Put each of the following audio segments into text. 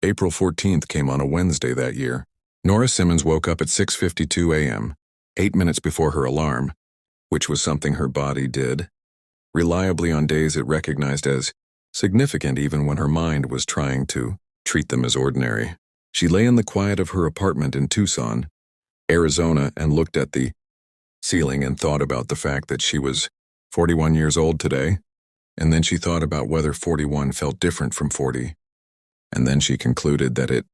April 14th came on a Wednesday that year. Nora Simmons woke up at 6:52 a.m., 8 minutes before her alarm, which was something her body did reliably on days it recognized as significant even when her mind was trying to treat them as ordinary. She lay in the quiet of her apartment in Tucson, Arizona, and looked at the ceiling and thought about the fact that she was 41 years old today, and then she thought about whether 41 felt different from 40, and then she concluded that it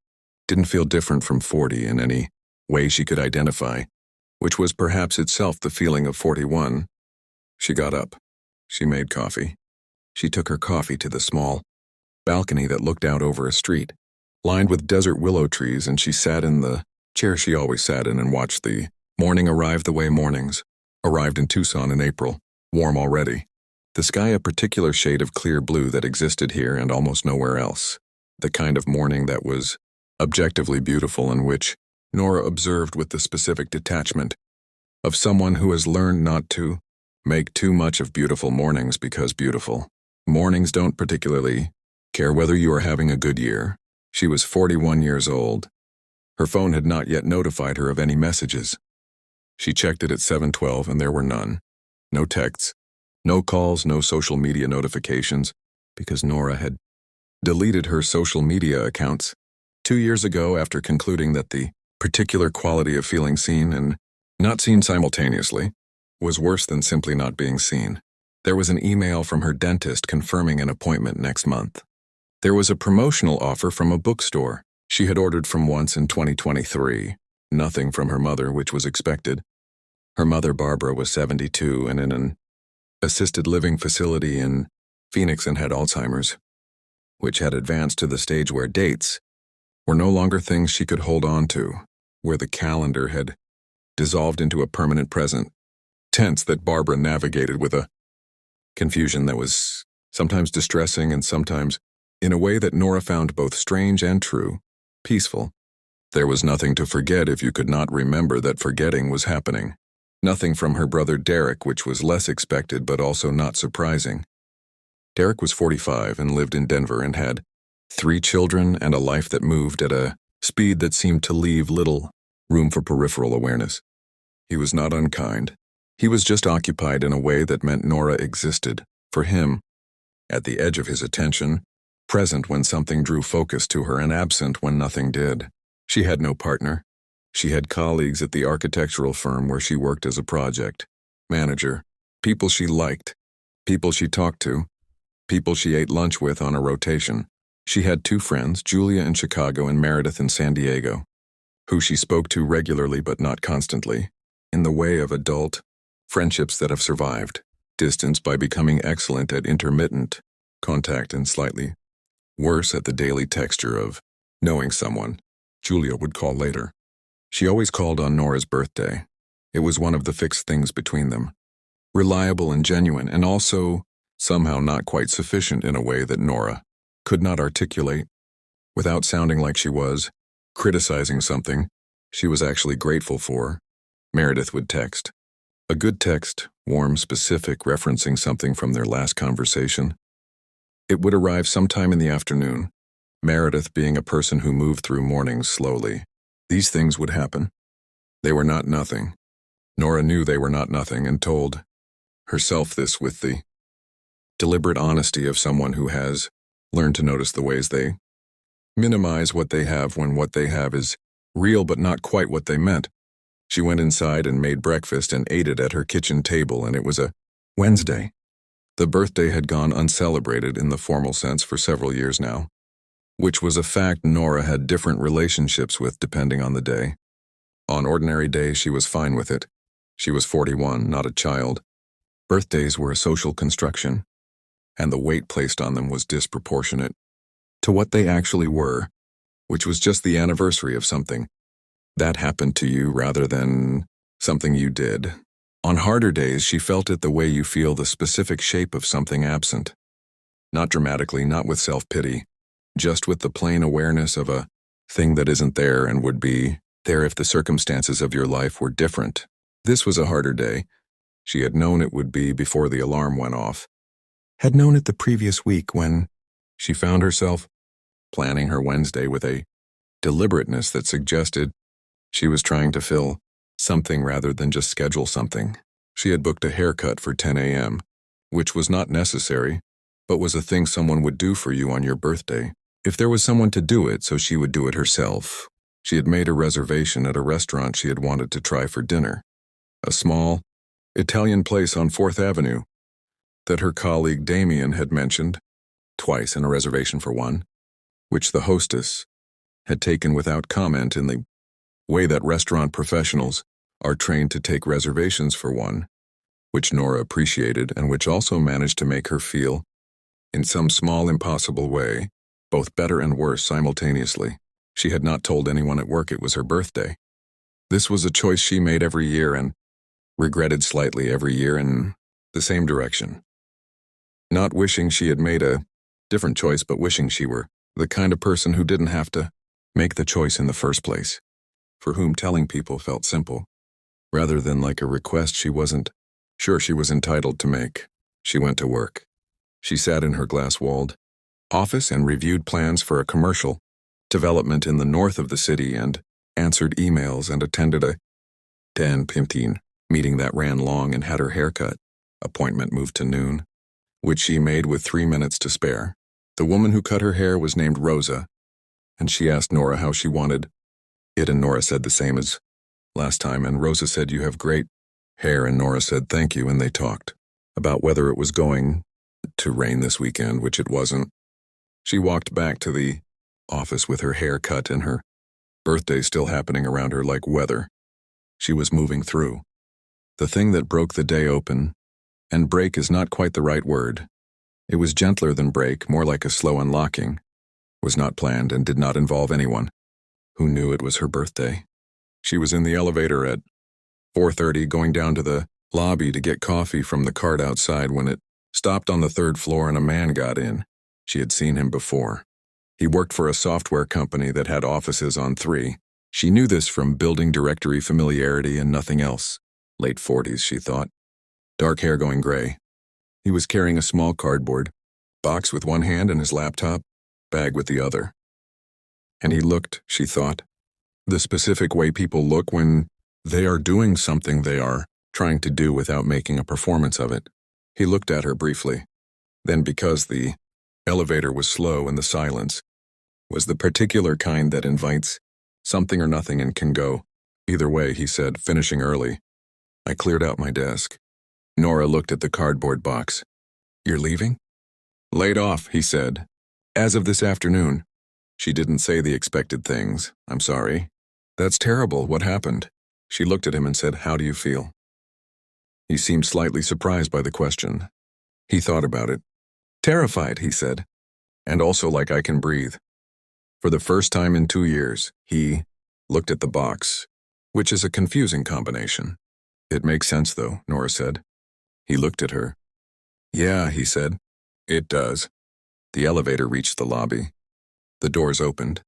didn't feel different from 40 in any way she could identify, which was perhaps itself the feeling of 41. She got up. She made coffee. She took her coffee to the small balcony that looked out over a street, lined with desert willow trees, and she sat in the chair she always sat in and watched the morning arrive the way mornings arrived in Tucson in April, warm already. The sky a particular shade of clear blue that existed here and almost nowhere else. The kind of morning that was objectively beautiful and which Nora observed with the specific detachment of someone who has learned not to make too much of beautiful mornings because beautiful mornings don't particularly care whether you are having a good year. She was 41 years old. Her phone had not yet notified her of any messages. She checked it at 7:12 and there were none. No texts, no calls, no social media notifications, because Nora had deleted her social media accounts 2 years ago after concluding that the particular quality of feeling seen and not seen simultaneously was worse than simply not being seen. There was an email from her dentist confirming an appointment next month. There was a promotional offer from a bookstore she had ordered from once in 2023. Nothing from her mother, which was expected. Her mother, Barbara, was 72 and in an assisted living facility in Phoenix and had Alzheimer's, which had advanced to the stage where dates were no longer things she could hold on to, where the calendar had dissolved into a permanent present tense that Barbara navigated with a confusion that was sometimes distressing and sometimes, in a way that Nora found both strange and true, peaceful. There was nothing to forget if you could not remember that forgetting was happening. Nothing from her brother Derek, which was less expected but also not surprising. Derek was 45 and lived in Denver and had 3 children and a life that moved at a speed that seemed to leave little room for peripheral awareness. He was not unkind. He was just occupied in a way that meant Nora existed, for him, at the edge of his attention, present when something drew focus to her and absent when nothing did. She had no partner. She had colleagues at the architectural firm where she worked as a project manager, people she liked, people she talked to, people she ate lunch with on a rotation. She had 2 friends, Julia in Chicago and Meredith in San Diego, who she spoke to regularly but not constantly, in the way of adult friendships that have survived distance by becoming excellent at intermittent contact and slightly worse at the daily texture of knowing someone. Julia would call later. She always called on Nora's birthday. It was one of the fixed things between them. Reliable and genuine, and also somehow not quite sufficient in a way that Nora could not articulate, without sounding like she was criticizing something she was actually grateful for. Meredith would text. A good text, warm, specific, referencing something from their last conversation. It would arrive sometime in the afternoon. Meredith being a person who moved through mornings slowly. These things would happen. They were not nothing. Nora knew they were not nothing and told herself this with the deliberate honesty of someone who has learned to notice the ways they minimize what they have when what they have is real but not quite what they meant. She went inside and made breakfast and ate it at her kitchen table, and it was a Wednesday. The birthday had gone uncelebrated in the formal sense for several years now, which was a fact Nora had different relationships with depending on the day. On ordinary days, she was fine with it. She was 41, not a child. Birthdays were a social construction, and the weight placed on them was disproportionate to what they actually were, which was just the anniversary of something that happened to you rather than something you did. On harder days, she felt it the way you feel the specific shape of something absent. Not dramatically, not with self-pity, just with the plain awareness of a thing that isn't there and would be there if the circumstances of your life were different. This was a harder day. She had known it would be before the alarm went off. Had known it the previous week when she found herself planning her Wednesday with a deliberateness that suggested she was trying to fill something rather than just schedule something. She had booked a haircut for 10 a.m., which was not necessary, but was a thing someone would do for you on your birthday. If there was someone to do it, so she would do it herself. She had made a reservation at a restaurant she had wanted to try for dinner, a small Italian place on 4th Avenue that her colleague Damien had mentioned twice in a reservation for one, which the hostess had taken without comment in the way that restaurant professionals are trained to take reservations for one, which Nora appreciated and which also managed to make her feel, in some small impossible way, both better and worse simultaneously. She had not told anyone at work it was her birthday. This was a choice she made every year and regretted slightly every year in the same direction. Not wishing she had made a different choice, but wishing she were the kind of person who didn't have to make the choice in the first place, for whom telling people felt simple, rather than like a request she wasn't sure she was entitled to make. She went to work. She sat in her glass-walled office and reviewed plans for a commercial development in the north of the city and answered emails and attended a 10:15 meeting that ran long and had her haircut appointment moved to noon, which she made with 3 minutes to spare. The woman who cut her hair was named Rosa, and she asked Nora how she wanted it, and Nora said the same as last time, and Rosa said, "You have great hair," and Nora said, "Thank you," and they talked about whether it was going to rain this weekend, which it wasn't. She walked back to the office with her hair cut and her birthday still happening around her like weather. She was moving through the thing that broke the day open, and break is not quite the right word. It was gentler than break, more like a slow unlocking, was not planned and did not involve anyone who knew it was her birthday. She was in the elevator at 4:30 going down to the lobby to get coffee from the cart outside when it stopped on the 3rd floor and a man got in. She had seen him before. He worked for a software company that had offices on 3. She knew this from building directory familiarity and nothing else. Late 40s, she thought. Dark hair going gray. He was carrying a small cardboard box with one hand and his laptop bag with the other. And he looked, she thought, the specific way people look when they are doing something they are trying to do without making a performance of it. He looked at her briefly. Then, because the elevator was slow and the silence was the particular kind that invites something or nothing and can go either way, he said, finishing early, "I cleared out my desk." Nora looked at the cardboard box. "You're leaving?" "Laid off," he said. "As of this afternoon." She didn't say the expected things. "I'm sorry." "That's terrible. What happened?" She looked at him and said, "How do you feel?" He seemed slightly surprised by the question. He thought about it. "Terrified," he said. "And also like I can breathe." For the first time in 2 years, he looked at the box, which is a confusing combination. "It makes sense, though," Nora said. He looked at her. "Yeah," he said. "It does." The elevator reached the lobby. The doors opened.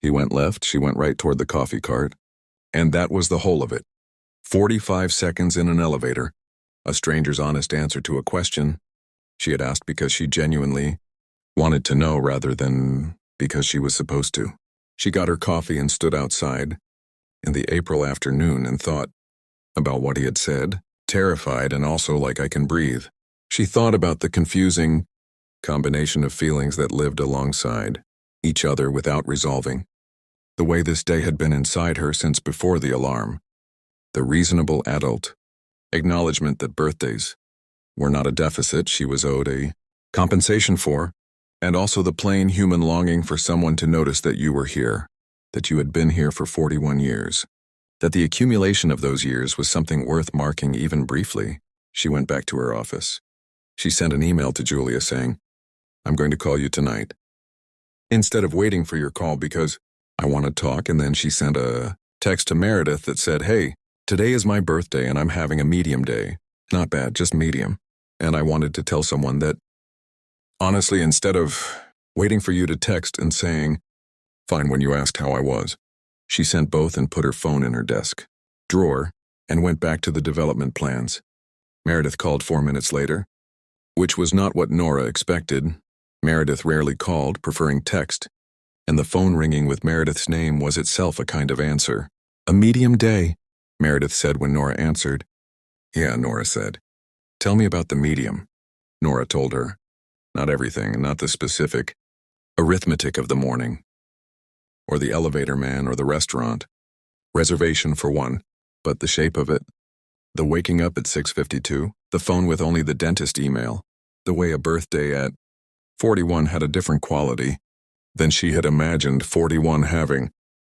He went left, she went right toward the coffee cart. And that was the whole of it. 45 seconds in an elevator, a stranger's honest answer to a question she had asked because she genuinely wanted to know rather than because she was supposed to. She got her coffee and stood outside in the April afternoon and thought about what he had said, terrified and also like I can breathe. She thought about the confusing combination of feelings that lived alongside each other without resolving. The way this day had been inside her since before the alarm. The reasonable adult acknowledgement that birthdays were not a deficit she was owed a compensation for, and also the plain human longing for someone to notice that you were here, that you had been here for 41 years, that the accumulation of those years was something worth marking even briefly. She went back to her office. She sent an email to Julia saying, "I'm going to call you tonight, instead of waiting for your call because I want to talk," and then she sent a text to Meredith that said, "Hey, today is my birthday and I'm having a medium day. Not bad, just medium. And I wanted to tell someone that, honestly, instead of waiting for you to text and saying, 'Fine,' when you asked how I was." She sent both and put her phone in her desk drawer and went back to the development plans. Meredith called 4 minutes later, which was not what Nora expected. Meredith rarely called, preferring text, and the phone ringing with Meredith's name was itself a kind of answer. "A medium day," Meredith said when Nora answered. "Yeah," Nora said. "Tell me about the medium," Nora told her. "Not everything, not the specific arithmetic of the morning, or the elevator man or the restaurant. Reservation for one, but the shape of it. The waking up at 6:52, the phone with only the dentist email, the way a birthday at 41 had a different quality than she had imagined 41 having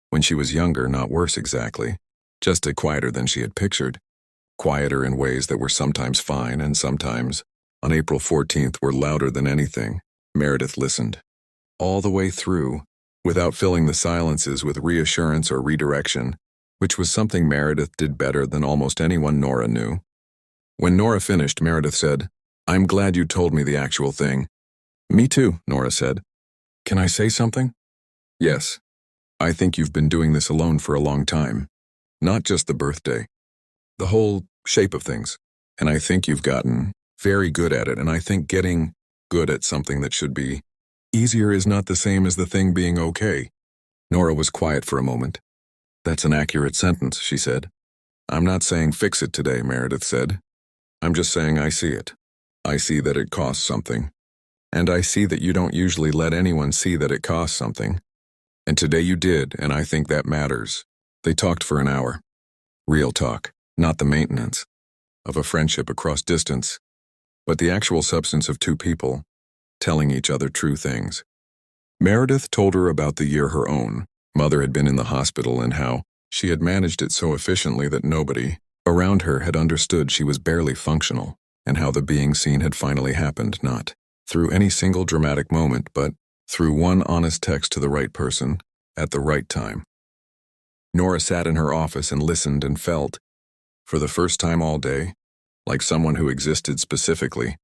when she was younger, not worse exactly, just a quieter than she had pictured. Quieter in ways that were sometimes fine and sometimes, on April 14th, were louder than anything. Meredith listened. All the way through, without filling the silences with reassurance or redirection, which was something Meredith did better than almost anyone Nora knew. When Nora finished, Meredith said, "I'm glad you told me the actual thing." "Me too," Nora said. "Can I say something?" "Yes. I think you've been doing this alone for a long time. Not just the birthday. The whole shape of things. And I think you've gotten very good at it, and I think getting good at something that should be easier is not the same as the thing being okay." Nora was quiet for a moment. "That's an accurate sentence," she said. "I'm not saying fix it today," Meredith said. "I'm just saying I see it. I see that it costs something. And I see that you don't usually let anyone see that it costs something. And today you did, and I think that matters." They talked for an hour. Real talk, not the maintenance of a friendship across distance, but the actual substance of two people telling each other true things. Meredith told her about the year her own mother had been in the hospital and how she had managed it so efficiently that nobody around her had understood she was barely functional, and how the being seen had finally happened, not through any single dramatic moment, but through one honest text to the right person at the right time. Nora sat in her office and listened and felt, for the first time all day, like someone who existed specifically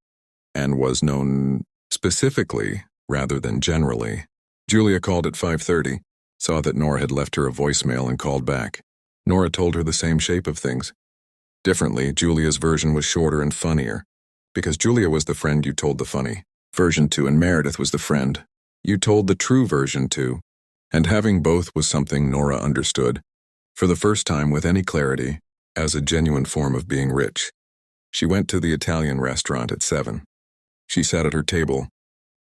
and was known specifically rather than generally. Julia called at 5:30, saw that Nora had left her a voicemail and called back. Nora told her the same shape of things. Differently, Julia's version was shorter and funnier, because Julia was the friend you told the funny version to, and Meredith was the friend you told the true version to, and having both was something Nora understood, for the first time with any clarity, as a genuine form of being rich. She went to the Italian restaurant at 7. She sat at her table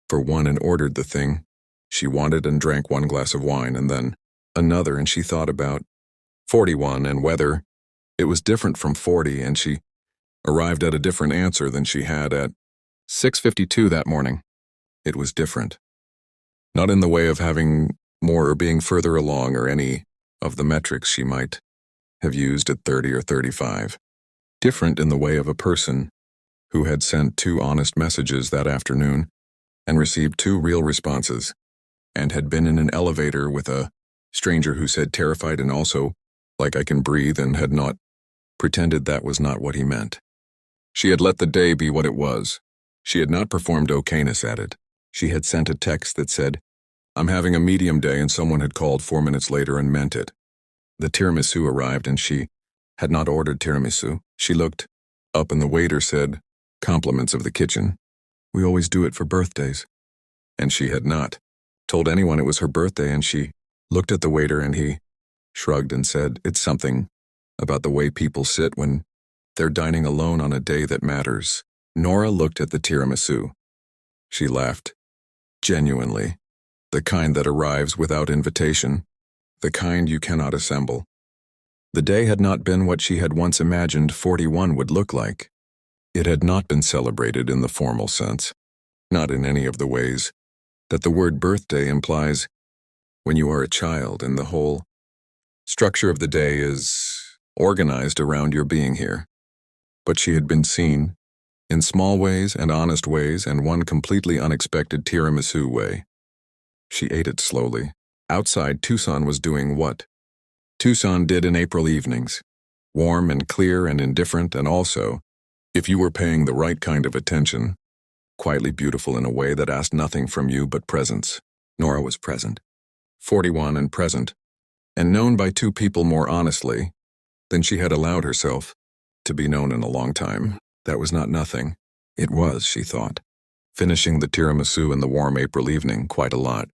for one and ordered the thing she wanted and drank one glass of wine and then another, and she thought about 41 and whether it was different from 40, and she arrived at a different answer than she had at 6:52 that morning. It was different. Not in the way of having more or being further along or any of the metrics she might have used at 30 or 35. Different in the way of a person who had sent 2 honest messages that afternoon and received 2 real responses, and had been in an elevator with a stranger who said terrified and also like I can breathe, and had not pretended that was not what he meant. She had let the day be what it was. She had not performed okayness at it. She had sent a text that said, "I'm having a medium day," and someone had called 4 minutes later and meant it. The tiramisu arrived and she had not ordered tiramisu. She looked up and the waiter said, "Compliments of the kitchen. We always do it for birthdays." And she had not told anyone it was her birthday, and she looked at the waiter and he shrugged and said, "It's something about the way people sit when they're dining alone on a day that matters." Nora looked at the tiramisu. She laughed. Genuinely. The kind that arrives without invitation. The kind you cannot assemble. The day had not been what she had once imagined 41 would look like. It had not been celebrated in the formal sense. Not in any of the ways that the word birthday implies when you are a child, and the whole structure of the day is organized around your being here. But she had been seen, in small ways and honest ways, and one completely unexpected tiramisu way. She ate it slowly. Outside, Tucson was doing what Tucson did in April evenings. Warm and clear and indifferent, and also, if you were paying the right kind of attention, quietly beautiful in a way that asked nothing from you but presence. Nora was present. 41 and present, and known by 2 people more honestly than she had allowed herself to be known in a long time. That was not nothing. It was, she thought, finishing the tiramisu in the warm April evening, quite a lot.